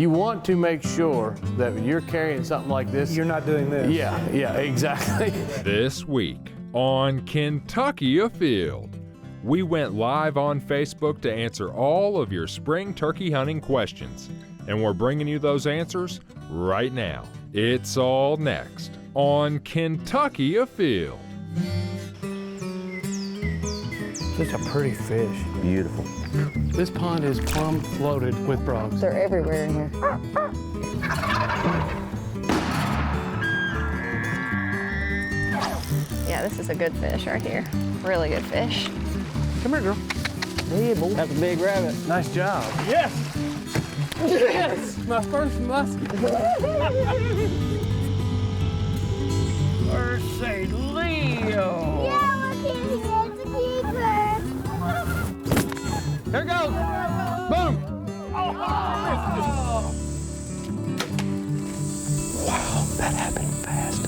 you want to make sure that when you're carrying something like this, You're not doing this. Yeah, exactly. This week on Kentucky Afield, we went live on Facebook to answer all of your spring turkey hunting questions, and we're bringing you those answers right now. It's all next on Kentucky Afield. Such a pretty fish. Beautiful. This pond is plumb loaded with frogs. They're everywhere in here. Yeah, this is a good fish right here. Really good fish. Come here, girl. Hey, boy. That's a big rabbit. Nice job. Yes! Yes! My first muskie. Mercy, Leo. Yeah, look at it's a keeper. Here it goes. Boom! Wow, that happened fast.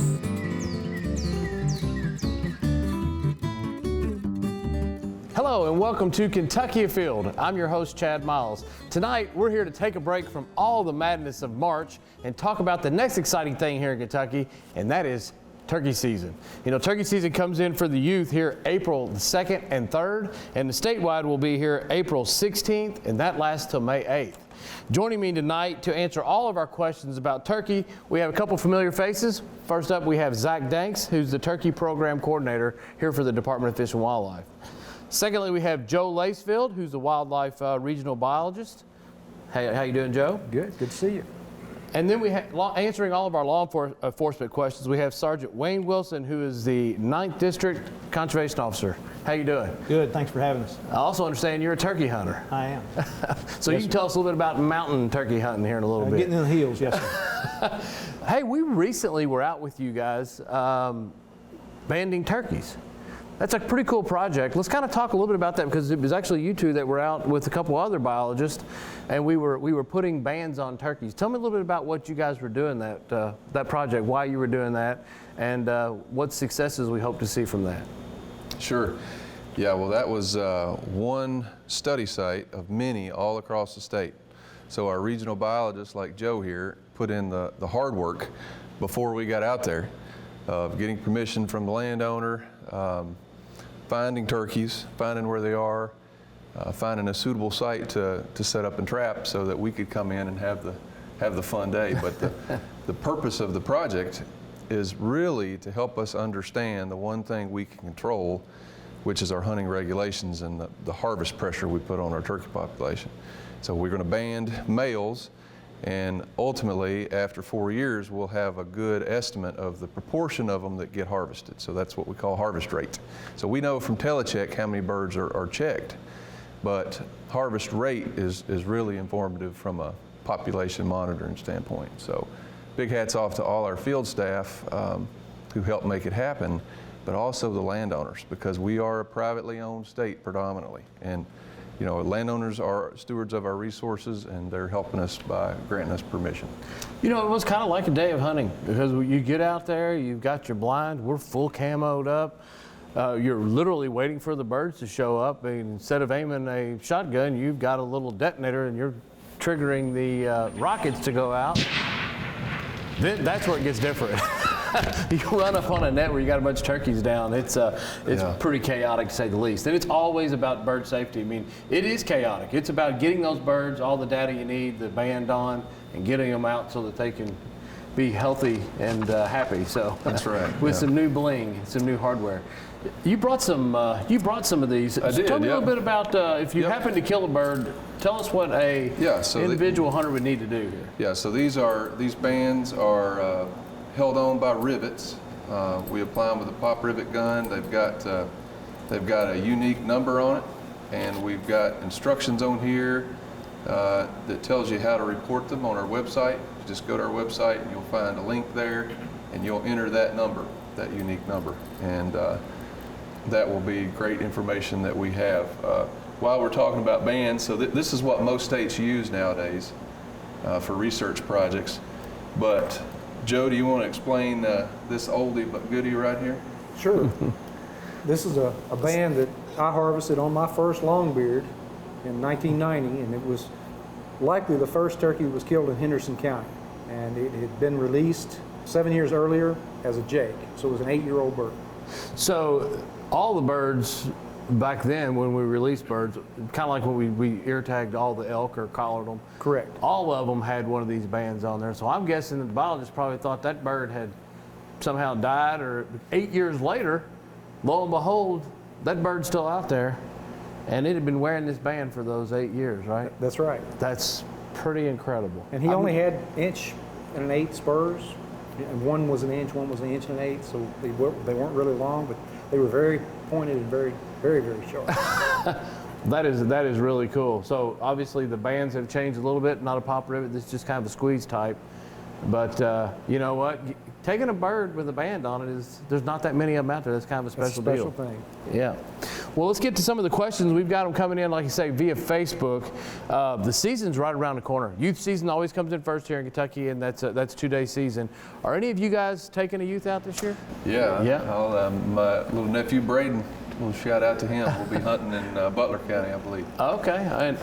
Hello and welcome to Kentucky Afield. I'm your host, Chad Miles. Tonight, we're here to take a break from all the madness of March and talk about the next exciting thing here in Kentucky, and that is turkey season. You know, turkey season comes in for the youth here April the 2nd and 3rd, and the statewide will be here April 16th, and that lasts till May 8th. Joining me tonight to answer all of our questions about turkey, we have a couple familiar faces. First up, we have Zach Danks, who's the turkey program coordinator here for the Department of Fish and Wildlife. Secondly, we have Joe Lacefield, who's the wildlife regional biologist. Hey, how you doing, Joe? Good to see you. And then we have, answering all of our law enforcement questions, we have Sergeant Wayne Wilson, who is the 9th District Conservation Officer. How you doing? Good, thanks for having us. I also understand you're a turkey hunter. I am. So you can tell us a little bit about mountain turkey hunting here in a little bit. Getting in the hills, yes, sir. Hey, we recently were out with you guys banding turkeys. That's a pretty cool project. Let's kind of talk a little bit about that, because it was actually you two that were out with a couple other biologists, and we were putting bands on turkeys. Tell me a little bit about what you guys were doing that project, why you were doing that, and what successes we hope to see from that. Sure. Yeah, well, that was one study site of many all across the state. So our regional biologists like Joe here put in the hard work before we got out there of getting permission from the landowner, finding turkeys, finding where they are, finding a suitable site to set up and trap so that we could come in and have the fun day. But the purpose of the project is really to help us understand the one thing we can control, which is our hunting regulations and the harvest pressure we put on our turkey population. So we're going to band males, and ultimately, after 4 years, we'll have a good estimate of the proportion of them that get harvested. So that's what we call harvest rate. So we know from telecheck how many birds are checked, but harvest rate is really informative from a population monitoring standpoint. So big hats off to all our field staff who helped make it happen, but also the landowners, because we are a privately owned state predominantly. And you know, landowners are stewards of our resources, and they're helping us by granting us permission. You know, it was kind of like a day of hunting, because you get out there, you've got your blind, we're full camoed up. You're literally waiting for the birds to show up, and instead of aiming a shotgun, you've got a little detonator and you're triggering the rockets to go out. Then that's where it gets different. You run up on a net where you got a bunch of turkeys down. It's pretty chaotic, to say the least. And it's always about bird safety. I mean, it is chaotic. It's about getting those birds all the data you need, the band on, and getting them out so that they can be healthy and happy. So that's right. With some new bling, some new hardware. You brought some. You brought some of these. I did. Tell me a little bit about if you happen to kill a bird. Tell us what a individual hunter would need to do here. Yeah. So these bands are held on by rivets. We apply them with a pop rivet gun. They've got a unique number on it, and we've got instructions on here that tells you how to report them on our website. You just go to our website and you'll find a link there, and you'll enter that number, that unique number, and that will be great information that we have. While we're talking about bands, so this is what most states use nowadays for research projects, but Joe, do you want to explain this oldie but goodie right here? Sure. This is a band that I harvested on my first longbeard in 1990, and it was likely the first turkey was killed in Henderson County, and it had been released 7 years earlier as a jake, so it was an 8-year-old bird. So all the birds back then, when we released birds, kind of like when we ear tagged all the elk or collared them. Correct. All of them had one of these bands on there. So I'm guessing that the biologist probably thought that bird had somehow died, or 8 years later, lo and behold, that bird's still out there, and it had been wearing this band for those 8 years, right? That's right. That's pretty incredible. And he only had 1.125" spurs, and one was an inch, one was an 1.125", so they weren't really long, but they were very pointed and very, very, very sharp. That is really cool. So obviously the bands have changed a little bit, not a pop rivet, this is just kind of a squeeze type. But you know what? Taking a bird with a band on it there's not that many of them out there. That's kind of a special deal. Thing. Yeah. Well, let's get to some of the questions. We've got them coming in, like you say, via Facebook. The season's right around the corner. Youth season always comes in first here in Kentucky, and that's a 2-day season. Are any of you guys taking a youth out this year? Yeah. Yeah. My little nephew Braden, we'll shout out to him. We'll be hunting in Butler County, I believe. Okay. And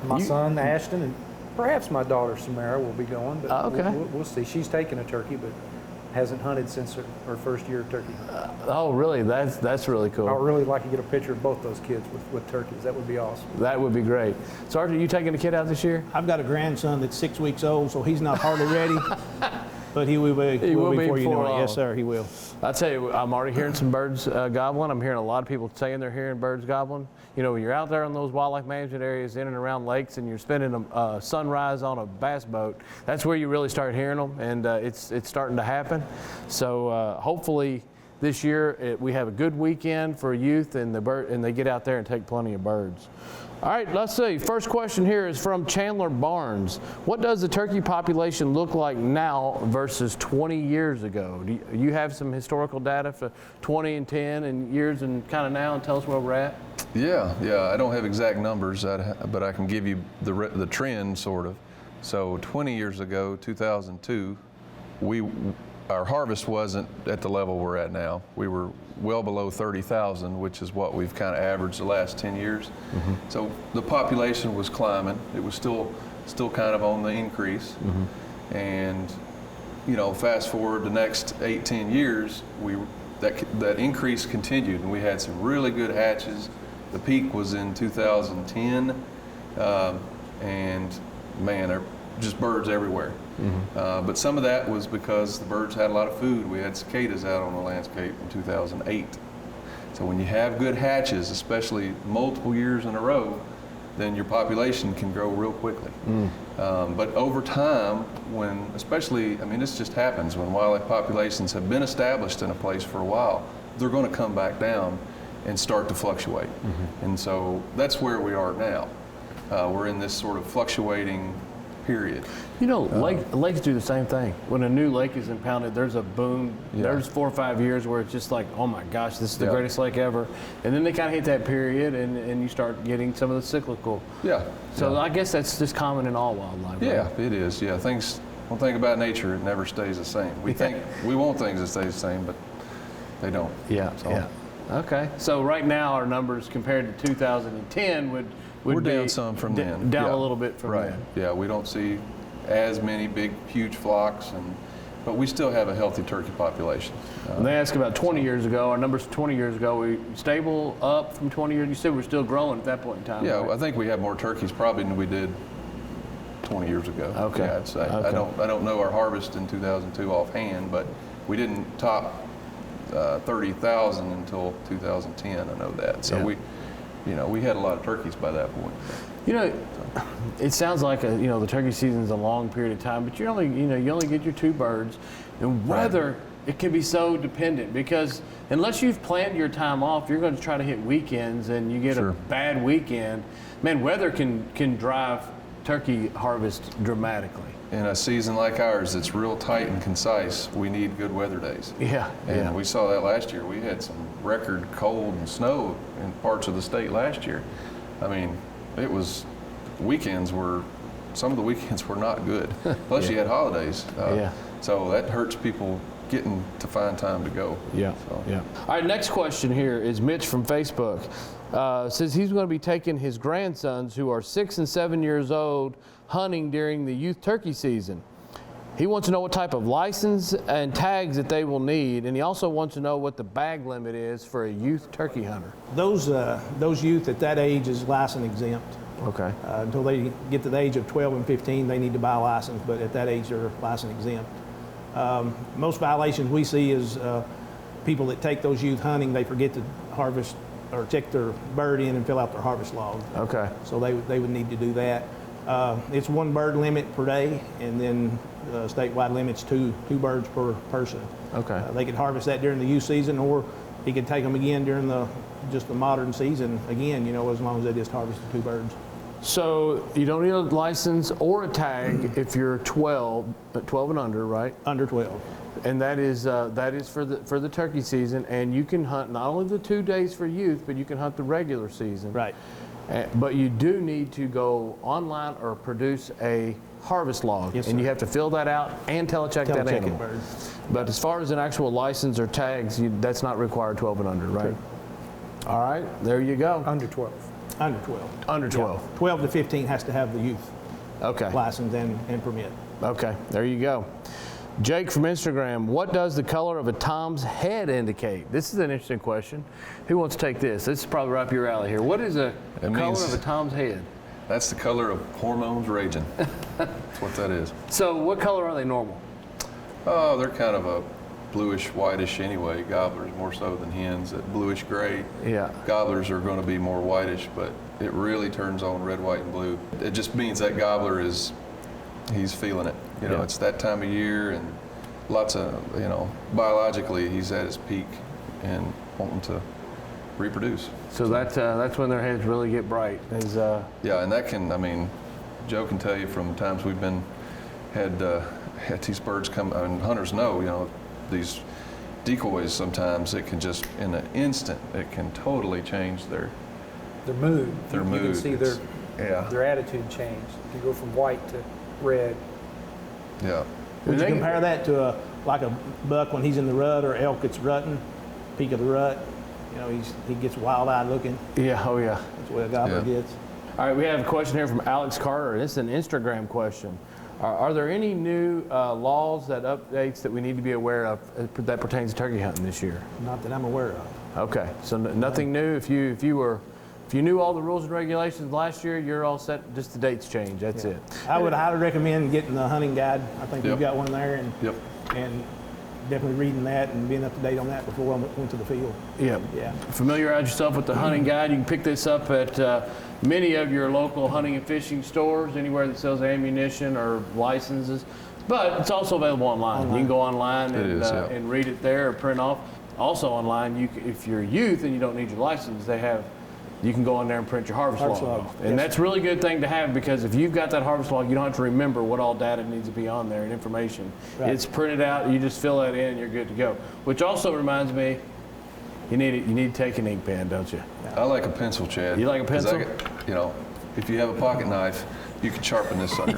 My son Ashton and perhaps my daughter Samara will be going, but okay. we'll see. She's taking a turkey, but hasn't hunted since her first year of turkey hunting. Oh, really? That's really cool. I would really like to get a picture of both those kids with turkeys. That would be awesome. That would be great. So, Arthur, you taking a kid out this year? I've got a grandson that's 6 weeks old, so he's not hardly ready. But he will be before you know it. Yes, sir, he will. I tell you, I'm already hearing some birds gobbling. I'm hearing a lot of people saying they're hearing birds gobbling. You know, when you're out there in those wildlife management areas in and around lakes and you're spending a sunrise on a bass boat, that's where you really start hearing them, and it's starting to happen. So hopefully this year we have a good weekend for youth, and they get out there and take plenty of birds. All right, let's see. First question here is from Chandler Barnes. What does the turkey population look like now versus 20 years ago? Do you have some historical data for 20 and 10 and years and kind of now, and tell us where we're at? Yeah. I don't have exact numbers, but I can give you the trend, sort of. So 20 years ago, 2002, our harvest wasn't at the level we're at now. We were well below 30,000, which is what we've kind of averaged the last 10 years. Mm-hmm. So the population was climbing. It was still kind of on the increase. Mm-hmm. And, you know, fast forward the next 8-10 years, that increase continued, and we had some really good hatches. The peak was in 2010, and man, there are just birds everywhere. Mm-hmm. But some of that was because the birds had a lot of food. We had cicadas out on the landscape in 2008. So when you have good hatches, especially multiple years in a row, then your population can grow real quickly. But over time, this just happens when wildlife populations have been established in a place for a while, they're going to come back down and start to fluctuate. Mm-hmm. And so that's where we are now. We're in this sort of fluctuating period. You know, lakes do the same thing. When a new lake is impounded, there's a boom. Yeah. There's 4 or 5 years where it's just like, oh my gosh, this is the greatest lake ever. And then they kind of hit that period, and you start getting some of the cyclical. Yeah. So I guess that's just common in all wildlife. Yeah, right? It is. Yeah, one thing about nature, it never stays the same. We think we want things that stay the same, but they don't. Yeah. So. Yeah. Okay. So right now our numbers compared to 2010 would we're be down some from then. Down a little bit from then. Yeah, we don't see as many big, huge flocks, but we still have a healthy turkey population. When they ask about 20 years ago, our numbers 20 years ago, we stable, up from 20 years? You said we're still growing at that point in time. Yeah, right? I think we have more turkeys probably than we did 20 years ago. Okay. Yeah, I'd say. Okay. I don't know our harvest in 2002 offhand, but we didn't top 30,000 until 2010. I know that. So we had a lot of turkeys by that point. You know, it sounds like the turkey season is a long period of time, but you only get your 2 birds, and weather it can be so dependent, because unless you've planned your time off, you're going to try to hit weekends, and you get a bad weekend. Man, weather can drive turkey harvest dramatically. In a season like ours, it's real tight and concise. We need good weather days. Yeah. And we saw that last year. We had some record cold and snow in parts of the state last year. I mean, some of the weekends were not good. Plus you had holidays. So that hurts people getting to find time to go. Yeah, So. yeah. All right, next question here is Mitch from Facebook. Says he's going to be taking his grandsons who are 6 and 7 years old hunting during the youth turkey season. He wants to know what type of license and tags that they will need, and he also wants to know what the bag limit is for a youth turkey hunter. Those youth at that age is license exempt. Okay. Until they get to the age of 12 and 15, they need to buy a license, but at that age, they're license exempt. Most violations we see is people that take those youth hunting, they forget to harvest or check their bird in and fill out their harvest log. Okay. So they would need to do that. It's 1 bird limit per day, and then statewide limits two birds per person. Okay. They could harvest that during the youth season, or he could take them again during just the modern season again, as long as they just harvested 2 birds. So you don't need a license or a tag if you're 12 and under, right? Under 12. And that is for the turkey season, and you can hunt not only the 2 days for youth, but you can hunt the regular season. Right. But you do need to go online or produce a harvest log, Yes, and you sir. have to fill that out and telecheck that Telecheck it, animal. bird. But as far as an actual license or tags, that's not required 12 and under, right? True. All right, there you go. Under 12. Under 12. Under 12. Yeah. 12 to 15 has to have the youth Okay. license and permit. Okay, there you go. Jake from Instagram, what does the color of a tom's head indicate? This is an interesting question. Who wants to take this? This is probably right up your alley here. What is the color of a tom's head? That's the color of hormones raging. That's what that is. So what color are they normal? Oh, they're kind of a bluish, whitish anyway. Gobblers more so than hens. That bluish gray. Yeah. Gobblers are going to be more whitish, but it really turns on red, white, and blue. It just means that gobbler he's feeling it. Yeah. It's that time of year, and lots of, biologically he's at his peak and wanting to reproduce. So that's when their heads really get bright. Yeah, and that can, Joe can tell you from times we've had these birds come, and hunters know, these decoys sometimes it can just, in an instant, it can totally change their Mood. Their You mood. can see Yeah. their attitude change. You go from white to red. Yeah. Would you compare that to a buck when he's in the rut, or elk that's rutting, peak of the rut? He gets wild-eyed looking. Yeah, oh yeah. That's what a gobbler Yeah. gets. All right, we have a question here from Alex Carter. This is an Instagram question. Are there any new laws, updates that we need to be aware of that pertains to turkey hunting this year? Not that I'm aware of. Okay, so nothing new. If you knew all the rules and regulations last year, you're all set. Just the dates change. That's it. I would highly recommend getting the hunting guide. I think Yep. we've got one there, Yep. and definitely reading that and being up to date on that before I went to the field. Yeah. Yeah. Familiarize yourself with the hunting guide. You can pick this up at many of your local hunting and fishing stores, anywhere that sells ammunition or licenses. But it's also available online. You can go online and read it there or print off. Also online, if you're a youth and you don't need your license, you can go in there and print your harvest log off. And that's a really good thing to have, because if you've got that harvest log, you don't have to remember what all data needs to be on there and information. Right. It's printed out, you just fill that in and you're good to go. Which also reminds me, you need to take an ink pen, don't you? I like a pencil, Chad. You like a 'Cause pencil? If you have a pocket knife, you can sharpen this sucker.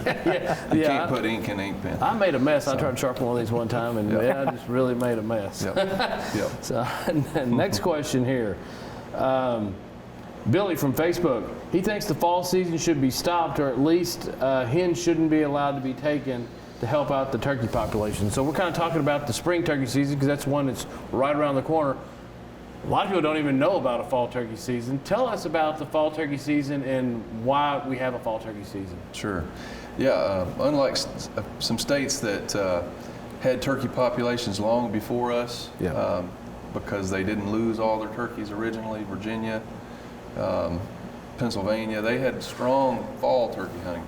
You can't put ink in an ink pen. I made a mess. I tried to sharpen one of these one time, and I just really made a mess. Yep. So, next question here. Billy from Facebook. He thinks the fall season should be stopped, or at least hens shouldn't be allowed to be taken to help out the turkey population. So we're kind of talking about the spring turkey season, because that's one that's right around the corner. A lot of people don't even know about a fall turkey season. Tell us about the fall turkey season and why we have a fall turkey season. Sure. Yeah, unlike some states that had turkey populations long before us, because they didn't lose all their turkeys originally, Virginia, Pennsylvania, they had strong fall turkey hunting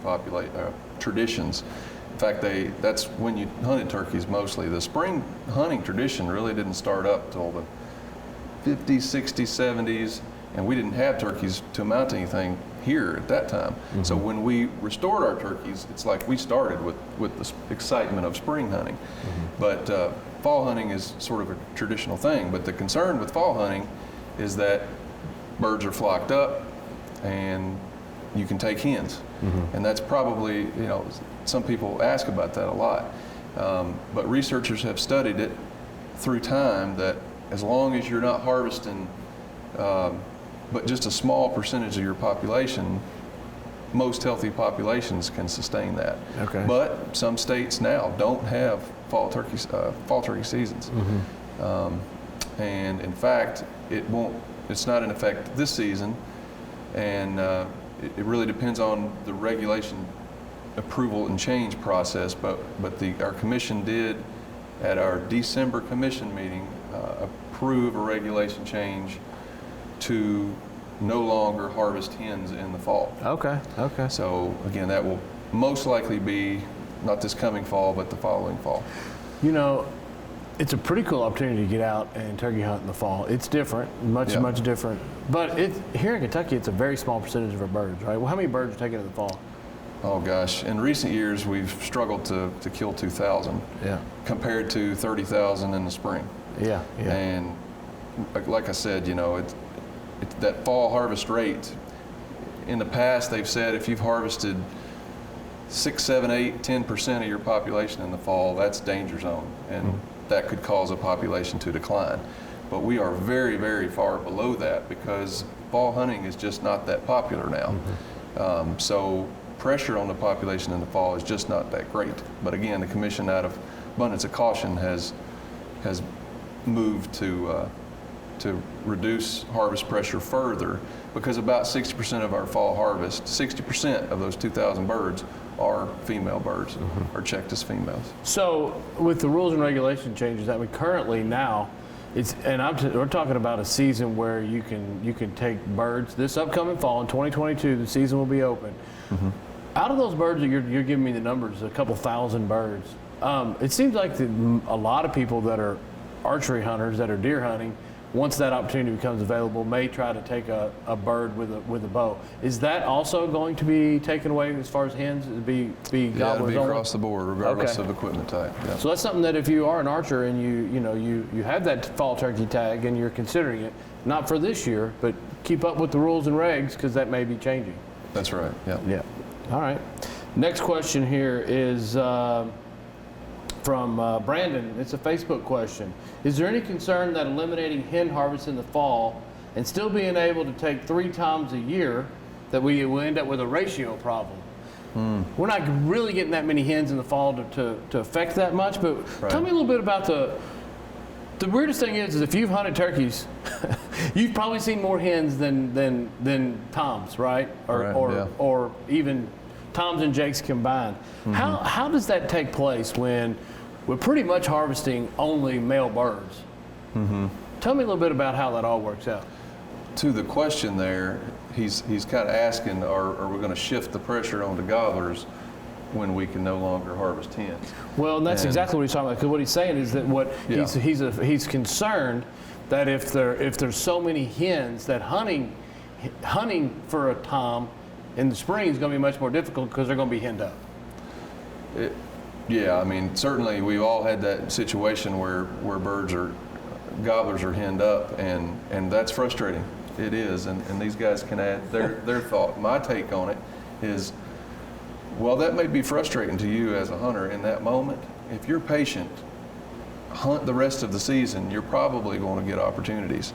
traditions. In fact, that's when you hunted turkeys mostly. The spring hunting tradition really didn't start up till the 50s, 60s, 70s, and we didn't have turkeys to amount to anything here at that time. Mm-hmm. So when we restored our turkeys, it's like we started with the excitement of spring hunting. Mm-hmm. But fall hunting is sort of a traditional thing. But the concern with fall hunting is that birds are flocked up and you can take hens. Mm-hmm. And that's probably, some people ask about that a lot. But researchers have studied it, through time that as long as you're not harvesting but just a small percentage of your population, most healthy populations can sustain that. Okay. But some states now don't have fall turkey seasons. And in fact, it's not in effect this season, and it really depends on the regulation approval and change process, but our commission did at our December commission meeting approve a regulation change to no longer harvest hens in the fall. Okay. Okay. So again, that will most likely be not this coming fall, but the following fall. You know, it's a pretty cool opportunity to get out and turkey hunt in the fall. It's different, much different. But here in Kentucky, it's a very small percentage of our birds, right? Well, how many birds are taken in the fall? Oh gosh, in recent years we've struggled to kill 2,000 compared to 30,000 in the spring. Yeah. And like I said, you know, it's that fall harvest rate. In the past, they've said if you've harvested 6, 7, 8, 10% of your population in the fall, that's danger zone, and that could cause a population to decline. But we are very, very far below that because fall hunting is just not that popular now. So pressure on the population in the fall is just not that great. But again, the commission, out of abundance of caution, has moved to reduce harvest pressure further, because about 60% of our fall harvest, 60% of those 2,000 birds are female birds, are checked as females. So with the rules and regulation changes, I mean, currently now, we're talking about a season where you can take birds this upcoming fall in 2022. The season will be open. Out of those birds that you're giving me the numbers, a couple thousand birds. It seems like a lot of people that are archery hunters that are deer hunting, once that opportunity becomes available, may try to take a bird with a bow. Is that also going to be taken away as far as hens? It'd be Yeah, it'll gobblers be only? across the board, regardless Okay. of equipment type. Yeah. So that's something that if you are an archer and you have that fall turkey tag and you're considering it, not for this year, but keep up with the rules and regs, because that may be changing. That's right. Yeah. Yeah. All right. Next question here is from Brandon. It's a Facebook question. Is there any concern that eliminating hen harvest in the fall and still being able to take 3 times a year, that we will end up with a ratio problem? We're not really getting that many hens in the fall to affect that much, but tell me a little bit about the weirdest thing is if you've hunted turkeys, you've probably seen more hens than toms, right? Or even toms and jakes combined. How does that take place when we're pretty much harvesting only male birds? Tell me a little bit about how that all works out. To the question there, he's kind of asking, are we going to shift the pressure onto gobblers when we can no longer harvest hens? Well, and that's exactly what he's talking about. Because what he's saying is that he's concerned that if there's so many hens, that hunting for a tom in the spring is going to be much more difficult because they're going to be henned up. Yeah, I mean, certainly we've all had that situation where gobblers are henned up, and that's frustrating. It is, and these guys can add their thought. My take on it is, well, that may be frustrating to you as a hunter in that moment. If you're patient, hunt the rest of the season, you're probably going to get opportunities,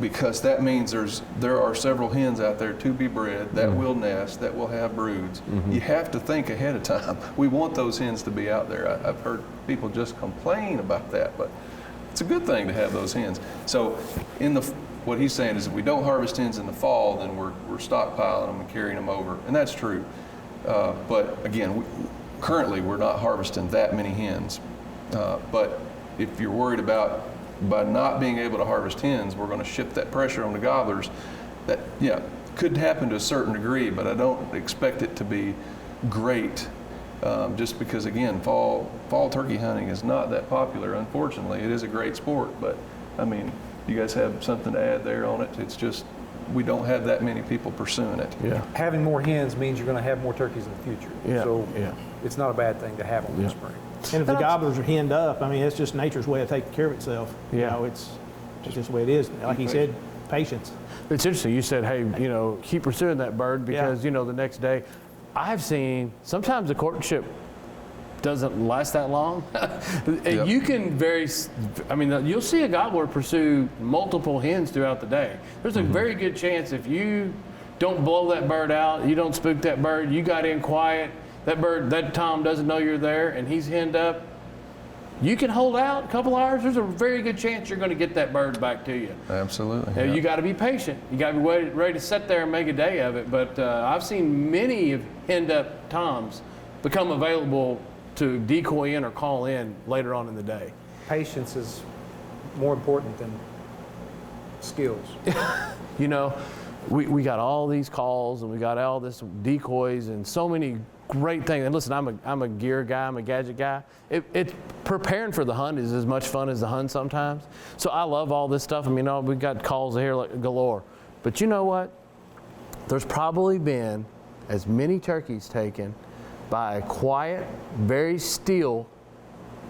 because that means there are several hens out there to be bred that will nest, that will have broods. You have to think ahead of time. We want those hens to be out there. I've heard people just complain about that, but it's a good thing to have those hens. So what he's saying is, if we don't harvest hens in the fall, then we're stockpiling them and carrying them over, and that's true. But again, currently we're not harvesting that many hens. But if you're worried about by not being able to harvest hens, we're going to shift that pressure on the gobblers. That could happen to a certain degree, but I don't expect it to be great. Just because, again, fall turkey hunting is not that popular. Unfortunately, it is a great sport, but I mean, you guys have something to add there on it? It's just we don't have that many people pursuing it. Yeah. Having more hens means you're going to have more turkeys in the future. Yeah. So it's not a bad thing to have them in the spring. And if the gobblers are henned up, I mean, it's just nature's way of taking care of itself. You know, it's just the way it is. Like he said, patience. It's interesting. You said, hey, keep pursuing that bird because, the next day, I've seen sometimes the courtship doesn't last that long. Yep. You can you'll see a gobbler pursue multiple hens throughout the day. There's a very good chance if you don't blow that bird out, you don't spook that bird, you got in quiet, that tom doesn't know you're there and he's henned up, you can hold out a couple hours, there's a very good chance you're going to get that bird back to you. Absolutely. Now, you got to be patient. You got to be ready to sit there and make a day of it. But I've seen many of henned up toms become available to decoy in or call in later on in the day. Patience is more important than skills. You know, we got all these calls and we got all this decoys and so many great things. And listen, I'm a gear guy, I'm a gadget guy. It's preparing for the hunt is as much fun as the hunt sometimes. So I love all this stuff. I mean, we got calls here like galore. But you know what? There's probably been as many turkeys taken by a quiet, very still,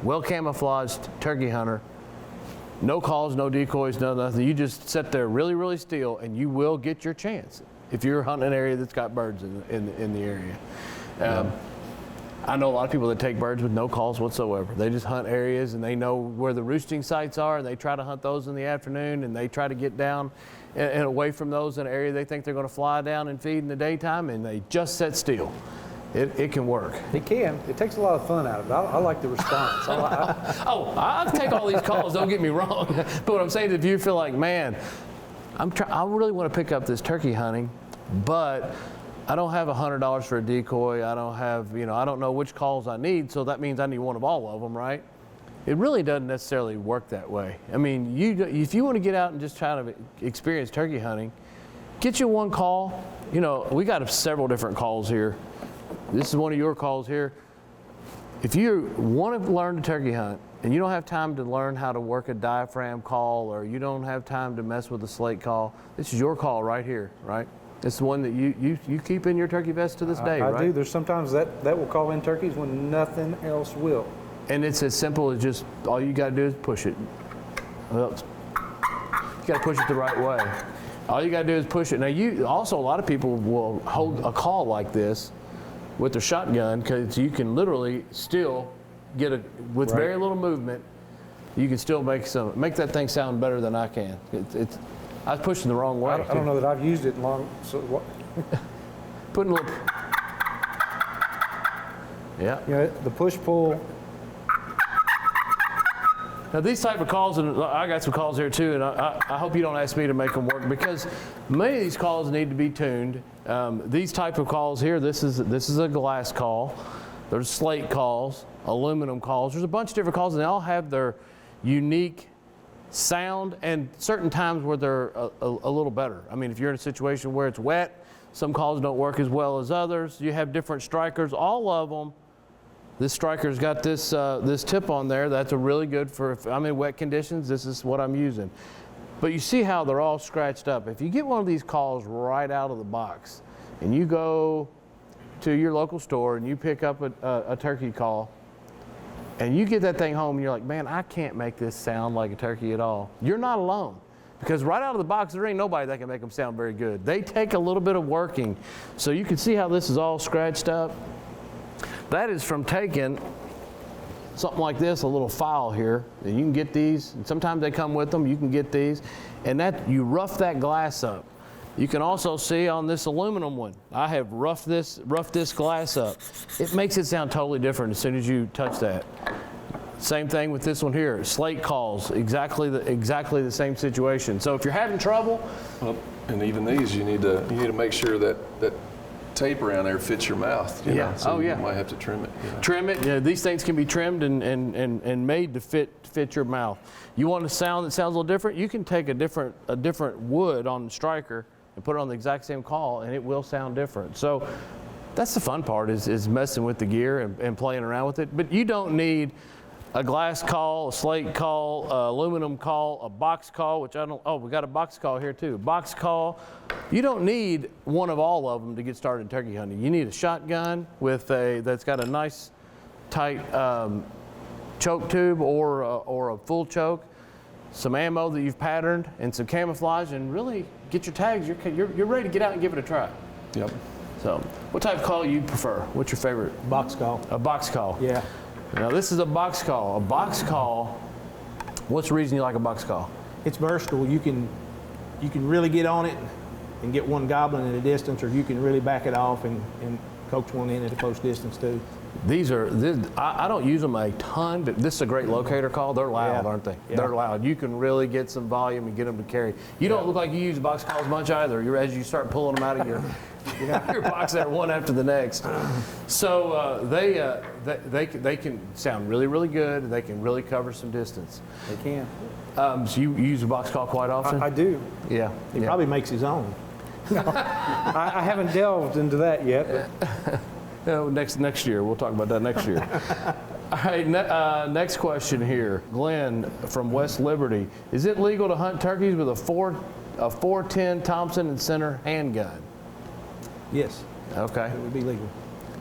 well camouflaged turkey hunter. No calls, no decoys, no nothing. You just sit there really, really still and you will get your chance if you're hunting an area that's got birds in the area. I know a lot of people that take birds with no calls whatsoever. They just hunt areas and they know where the roosting sites are and they try to hunt those in the afternoon and they try to get down and away from those in an area they think they're going to fly down and feed in the daytime, and they just sit still. It can work. It can. It takes a lot of fun out of it. I like the response. I'll take all these calls, don't get me wrong. But what I'm saying is if you feel like, man, I really want to pick up this turkey hunting, but I don't have $100 for a decoy. I don't have, I don't know which calls I need, so that means I need one of all of them, right? It really doesn't necessarily work that way. I mean, if you want to get out and just try to experience turkey hunting, get you one call. We got several different calls here. This is one of your calls here. If you want to learn to turkey hunt and you don't have time to learn how to work a diaphragm call, or you don't have time to mess with a slate call, this is your call right here, right? It's the one that you keep in your turkey vest to this day, right? I do. There's sometimes that will call in turkeys when nothing else will. And it's as simple as just all you got to do is push it. Well, you got to push it the right way. All you got to do is push it. Now, a lot of people will hold a call like this with their shotgun, because you can literally still get with very little movement, you can still make that thing sound better than I can. I was pushing the wrong way. I don't know that I've used it long. So what? Putting a little. Yeah. The push pull. Now these type of calls, and I got some calls here too, and I hope you don't ask me to make them work, because many of these calls need to be tuned. These type of calls here, this is a glass call. There's slate calls, aluminum calls. There's a bunch of different calls, and they all have their unique sound, and certain times where they're a little better. I mean, if you're in a situation where it's wet, some calls don't work as well as others. You have different strikers, all of them. This striker's got this tip on there. That's a really good for if I'm in wet conditions. This is what I'm using. But you see how they're all scratched up. If you get one of these calls right out of the box and you go to your local store and you pick up a turkey call and you get that thing home and you're like, man, I can't make this sound like a turkey at all. You're not alone, because right out of the box, there ain't nobody that can make them sound very good. They take a little bit of working. So you can see how this is all scratched up. That is from taking something like this, a little file here, and you can get these, and sometimes they come with them, you can get these, and you rough that glass up. You can also see on this aluminum one, I have roughed this glass up. It makes it sound totally different as soon as you touch that. Same thing with this one here, slate calls, exactly the same situation. So if you're having trouble, and even these, you need to make sure that tape around there fits your mouth. You know? So you might have to trim it. Trim it. These things can be trimmed and made to fit your mouth. You want a sound that sounds a little different? You can take a different wood on the striker and put it on the exact same call, and it will sound different. So that's the fun part, is messing with the gear and playing around with it. But you don't need a glass call, a slate call, aluminum call, a box call, which I don't. Oh, we got a box call here too. Box call. You don't need one of all of them to get started turkey hunting. You need a shotgun that's got a nice tight choke tube or a full choke, some ammo that you've patterned, and some camouflage, and really get your tags. You're ready to get out and give it a try. Yep. So, what type of call you prefer? What's your favorite? Box call. A box call. Yeah. Now this is a box call. A box call. What's the reason you like a box call? It's versatile. You can really get on it and get one gobbling at a distance, or you can really back it off and coax one in at a close distance too. I don't use them a ton, but this is a great locator call. They're loud, Yeah. aren't they? Yeah. They're loud. You can really get some volume and get them to carry. You don't look like you use box calls much either. As you start pulling them out of your your box there one after the next. So they can sound really, really good. They can really cover some distance. They can. So you use a box call quite often? I do. Yeah. He probably makes his own. I haven't delved into that yet. But Next year. We'll talk about that next year. All right, next question here. Glenn from West Liberty. Is it legal to hunt turkeys with a 410 Thompson & Center handgun? Yes, Okay. it would be legal.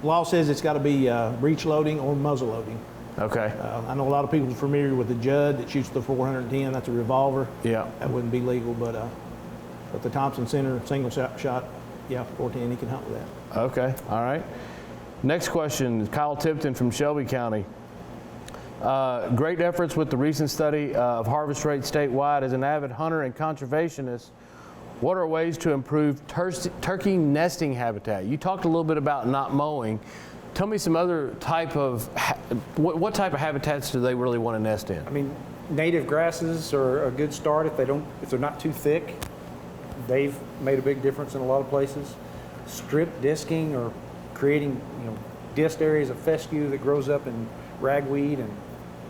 Law says it's got to be breech loading or muzzle loading. Okay. I know a lot of people are familiar with the Judd that shoots the 410. That's a revolver. Yeah. That wouldn't be legal, but the Thompson Center single shot, yeah, 410, he can hunt with that. Okay. All right. Next question. Kyle Tipton from Shelby County. Great efforts with the recent study of harvest rate statewide. As an avid hunter and conservationist, what are ways to improve turkey nesting habitat? You talked a little bit about not mowing. Tell me some other type of, what type of habitats do they really want to nest in? I mean, native grasses are a good start if they're not too thick. They've made a big difference in a lot of places. Strip disking or creating, disc areas of fescue that grows up in ragweed and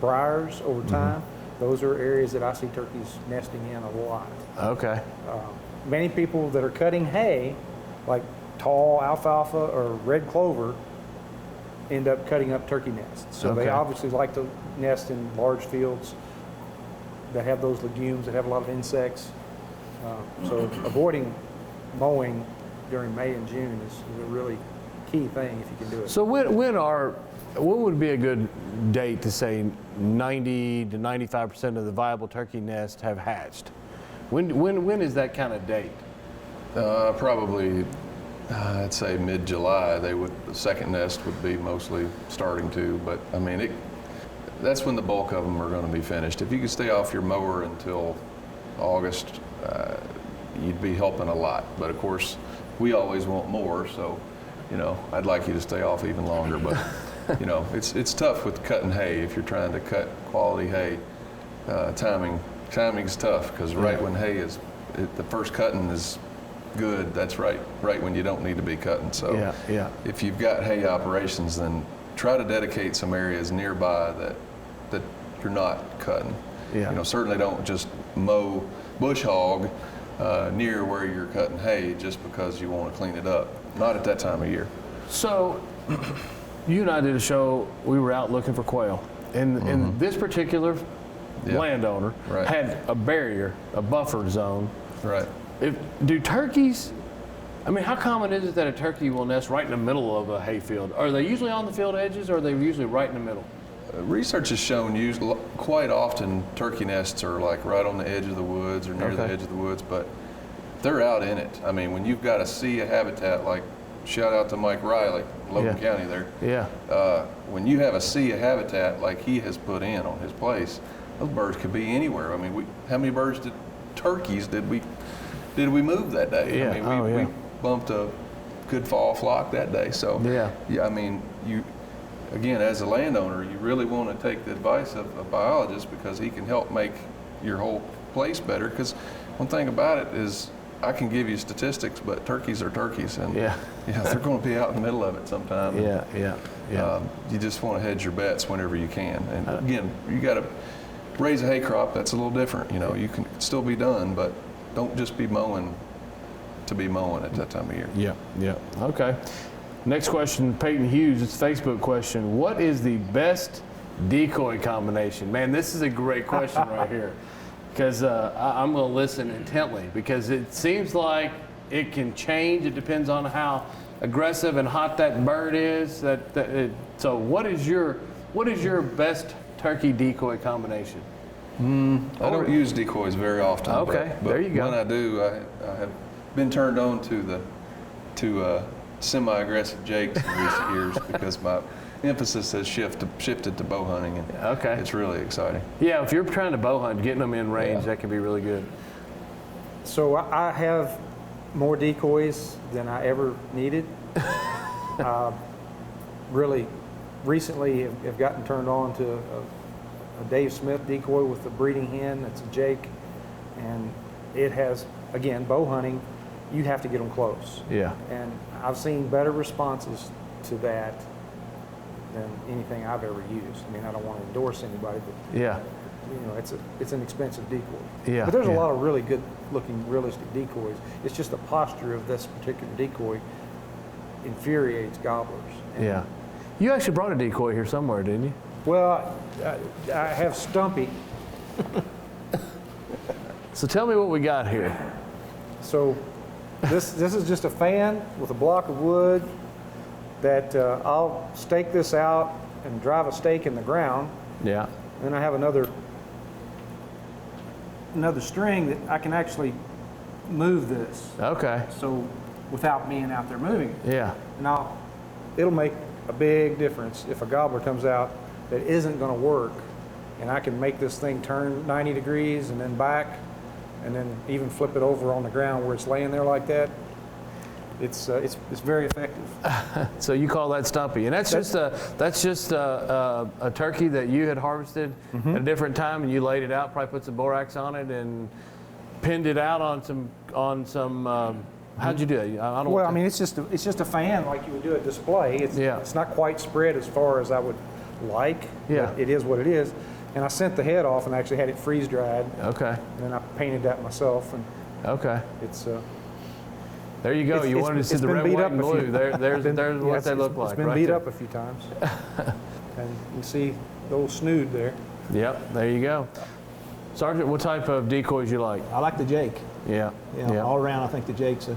briars over time. Those are areas that I see turkeys nesting in a lot. Okay. Many people that are cutting hay, like tall alfalfa or red clover, end up cutting up turkey nests. So Okay. they obviously like to nest in large fields that have those legumes, that have a lot of insects. So avoiding mowing during May and June is a really key thing if you can do it. So when would be a good date to say 90 to 95% of the viable turkey nests have hatched? When is that kind of date? Probably, I'd say mid-July. The second nest would be mostly starting to, but I mean, that's when the bulk of them are going to be finished. If you could stay off your mower until August, you'd be helping a lot. But of course, we always want more, so I'd like you to stay off even longer. But it's tough with cutting hay. If you're trying to cut quality hay, timing's tough because right when hay the first cutting is good, that's right when you don't need to be cutting. So if you've got hay operations, then try to dedicate some areas nearby that you're not cutting. Certainly don't just mow bush hog near where you're cutting hay just because you want to clean it up. Not at that time of year. So you and I did a show, we were out looking for quail. And this particular landowner had a barrier, a buffer zone. Right. Do turkeys, how common is it that a turkey will nest right in the middle of a hay field? Are they usually on the field edges or are they usually right in the middle? Research has shown quite often turkey nests are like right on the edge of the woods or near the edge of the woods, but they're out in it. When you've got a sea of habitat, like shout out to Mike Riley, Logan County there. Yeah. When you have a sea of habitat like he has put in on his place, those birds could be anywhere. How many turkeys did we move that day? Yeah. We bumped a good fall flock that day. So you again, as a landowner, you really want to take the advice of a biologist because he can help make your whole place better. Because one thing about it is I can give you statistics, but turkeys are turkeys, and they're going to be out in the middle of it sometime. You just want to hedge your bets whenever you can. And again, you got to raise a hay crop. That's a little different. You can still be done, but don't just be mowing to be mowing at that time of year. Okay. Next question, Peyton Hughes. It's a Facebook question. What is the best decoy combination? Man, this is a great question right here. Because I'm going to listen intently because it seems like it can change. It depends on how aggressive and hot that bird is. So what is your best turkey decoy combination? I don't use decoys very often. Okay, but there you go. When I do, I have been turned on to semi-aggressive jakes in recent years because my emphasis has shifted to bow hunting, and Okay. it's really exciting. Yeah, if you're trying to bow hunt, getting them in range, that can be really good. So I have more decoys than I ever needed. Really, recently have gotten turned on to a Dave Smith decoy with the breeding hen. It's a Jake, and it has, again, bow hunting, you have to get them close. Yeah. And I've seen better responses to that than anything I've ever used. I mean, I don't want to endorse anybody, but Yeah. you know, it's an expensive decoy. Yeah, But there's a yeah. lot of really good looking realistic decoys. It's just the posture of this particular decoy infuriates gobblers. And, Yeah. You actually brought a decoy here somewhere, didn't you? Well, I have Stumpy. So tell me what we got here. So this is just a fan with a block of wood that I'll stake this out and drive a stake in the ground. Yeah. Then I have another string that I can actually move this. Okay. So without being out there moving it. Yeah. Now, it'll make a big difference if a gobbler comes out that isn't going to work, and I can make this thing turn 90 degrees and then back, and then even flip it over on the ground where it's laying there like that. It's very effective. So you call that Stumpy, and that's just a turkey that you had harvested at a different time, and you laid it out, probably put some borax on it, and pinned it out on some. How'd you do it? I don't. Well, I mean, it's just a fan like you would do a display. It's not quite spread as far as I would like. Yeah. But it is what it is. And I sent the head off and actually had it freeze dried. Okay. And then I painted that myself, and Okay. it's. There you go. You wanted to see the red, white, and blue. There's what they look like. It's been right beat there. up a few times. And you see the old snood there. Yep. There you go. Sergeant, what type of decoys you like? I like the Jake. Yeah. Yeah, all around, I think the Jake's a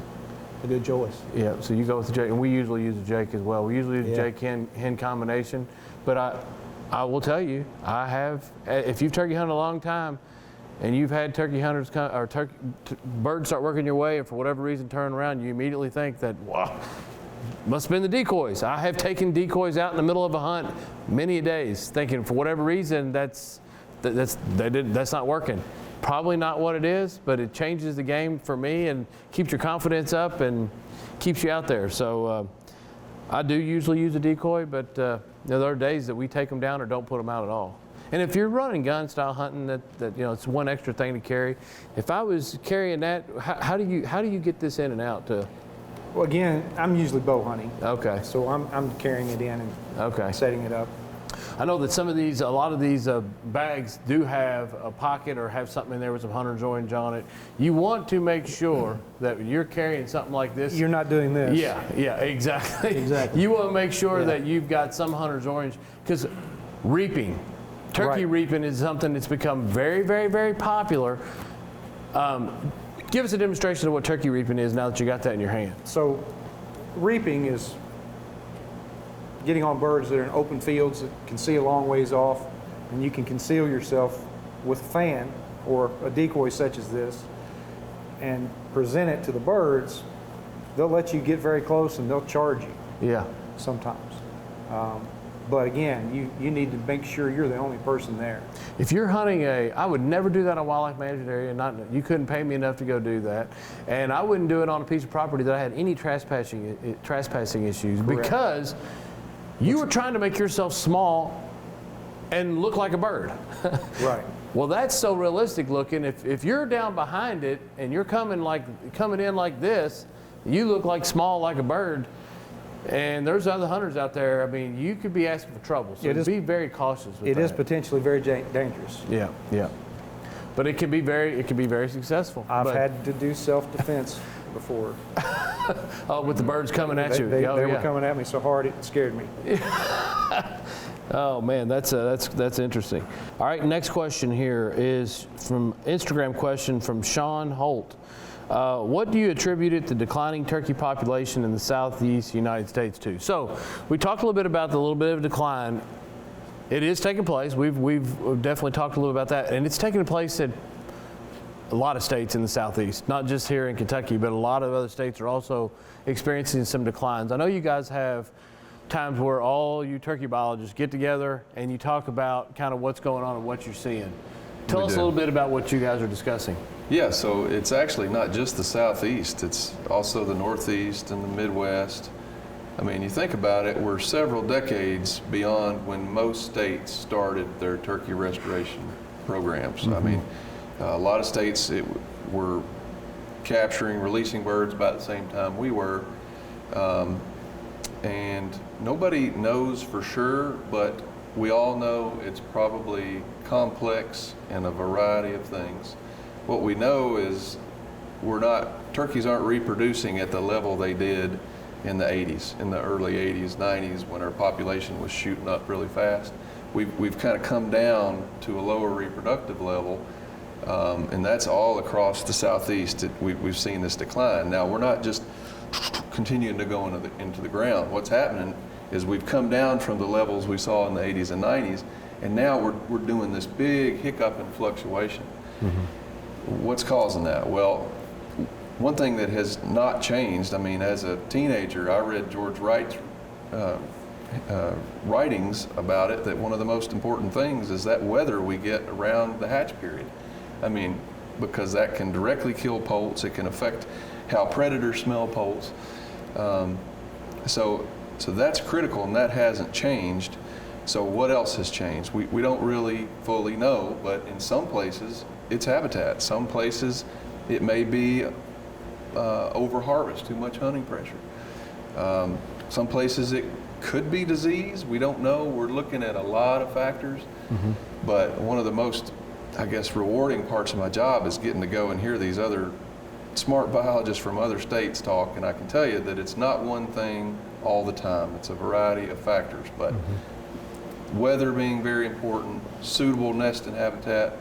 good choice. Yeah, so you go with the Jake, and we usually use the Jake as well. We usually use the Yeah. Jake hen combination, but I will tell you, I have, if you've turkey hunted a long time, and you've had turkey hunters birds start working your way, and for whatever reason turn around, you immediately think that, wow, must have been the decoys. I have taken decoys out in the middle of a hunt many days, thinking for whatever reason that's not working. Probably not what it is, but it changes the game for me and keeps your confidence up and keeps you out there. So I do usually use a decoy, but there are days that we take them down or don't put them out at all. And if you're running gun style hunting, that it's one extra thing to carry. If I was carrying that, how do you get this in and out to? Well, again, I'm usually bow hunting. Okay. So I'm carrying it in and setting it up. I know that a lot of these bags do have a pocket or have something in there with some hunter's orange on it. You want to make sure that when you're carrying something like this, You're not doing this. Yeah, exactly. Exactly. You want to make sure Yeah. that you've got some hunter's orange, because reaping, turkey Right. reaping is something that's become very, very, very popular. Give us a demonstration of what turkey reaping is now that you got that in your hand. So reaping is getting on birds that are in open fields that can see a long ways off, and you can conceal yourself with a fan or a decoy such as this and present it to the birds. They'll let you get very close and they'll charge you Yeah. sometimes. But again, you need to make sure you're the only person there. If you're hunting I would never do that on wildlife management area. You couldn't pay me enough to go do that, and I wouldn't do it on a piece of property that I had any trespassing issues, because you were trying to make yourself small and look like a bird. Right. Well, that's so realistic looking. If you're down behind it and you're coming in like this, you look like small like a bird. And there's other hunters out there. I mean, you could be asking for trouble. So be very cautious with that. It is potentially very dangerous. Yeah, yeah. But it can be very successful. I've had to do self-defense before. With the birds coming at you. They were coming at me so hard it scared me. Oh man, that's interesting. All right, next question here is from Instagram question from Sean Holt. What do you attribute the declining turkey population in the southeast United States to? So we talked a little bit about the little bit of decline. It is taking place. We've definitely talked a little about that, and it's taking place at a lot of states in the Southeast, not just here in Kentucky, but a lot of other states are also experiencing some declines. I know you guys have times where all you turkey biologists get together and you talk about kind of what's going on and what you're seeing. Tell us a little bit about what you guys are discussing. Yeah, so it's actually not just the Southeast, it's also the Northeast and the Midwest. I mean, you think about it, we're several decades beyond when most states started their turkey restoration programs. I mean, a lot of states were capturing, releasing birds about the same time we were. And nobody knows for sure, but we all know it's probably complex in a variety of things. What we know is turkeys aren't reproducing at the level they did in the 80s, in the early 80s, 90s, when our population was shooting up really fast. We've kind of come down to a lower reproductive level, and that's all across the Southeast. We've seen this decline. Now, we're not just continuing to go into the ground. What's happening is we've come down from the levels we saw in the 80s and 90s, and now we're doing this big hiccup and fluctuation. What's causing that? Well, one thing that has not changed, I mean, as a teenager, I read George Wright's writings about it, that one of the most important things is that weather we get around the hatch period. I mean, because that can directly kill poults, it can affect how predators smell poults. So that's critical, and that hasn't changed. So what else has changed? We don't really fully know, but in some places it's habitat. Some places it may be over-harvest, too much hunting pressure. Some places it could be disease. We don't know. We're looking at a lot of factors. But one of the most, I guess, rewarding parts of my job is getting to go and hear these other smart biologists from other states talk, and I can tell you that it's not one thing all the time. It's a variety of factors, but weather being very important, suitable nest and habitat,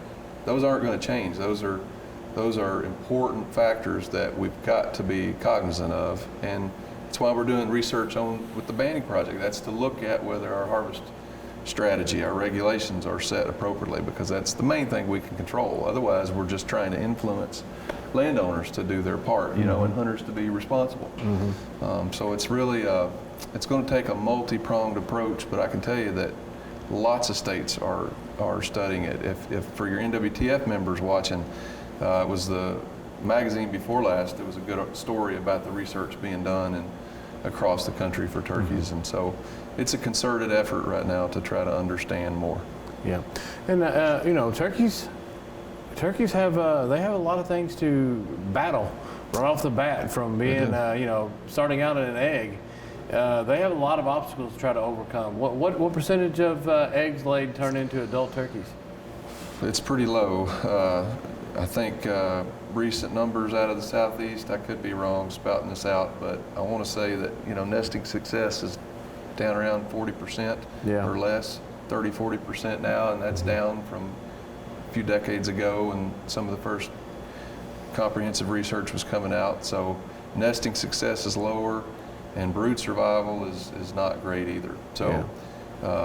those aren't going to change. Those are important factors that we've got to be cognizant of, and that's why we're doing research with the banding project. That's to look at whether our harvest strategy, our regulations are set appropriately, because that's the main thing we can control. Otherwise, we're just trying to influence landowners to do their part, you know, and hunters to be responsible. So it's really, it's going to take a multi-pronged approach, but I can tell you that lots of states are studying it. If for your NWTF members watching, it was the magazine before last, it was a good story about the research being done across the country for turkeys, and so it's a concerted effort right now to try to understand more. Yeah, and you know, turkeys have they have a lot of things to battle right off the bat, from being you know, starting out in an egg. They have a lot of obstacles to try to overcome. What percentage of eggs laid turn into adult turkeys? It's pretty low. I think recent numbers out of the Southeast, I could be wrong spouting this out, but I want to say that, you know, nesting success is down around 40% or less, 30-40% now, and that's down from a few decades ago, and some of the first comprehensive research was coming out. So nesting success is lower, and brood survival is not great either. So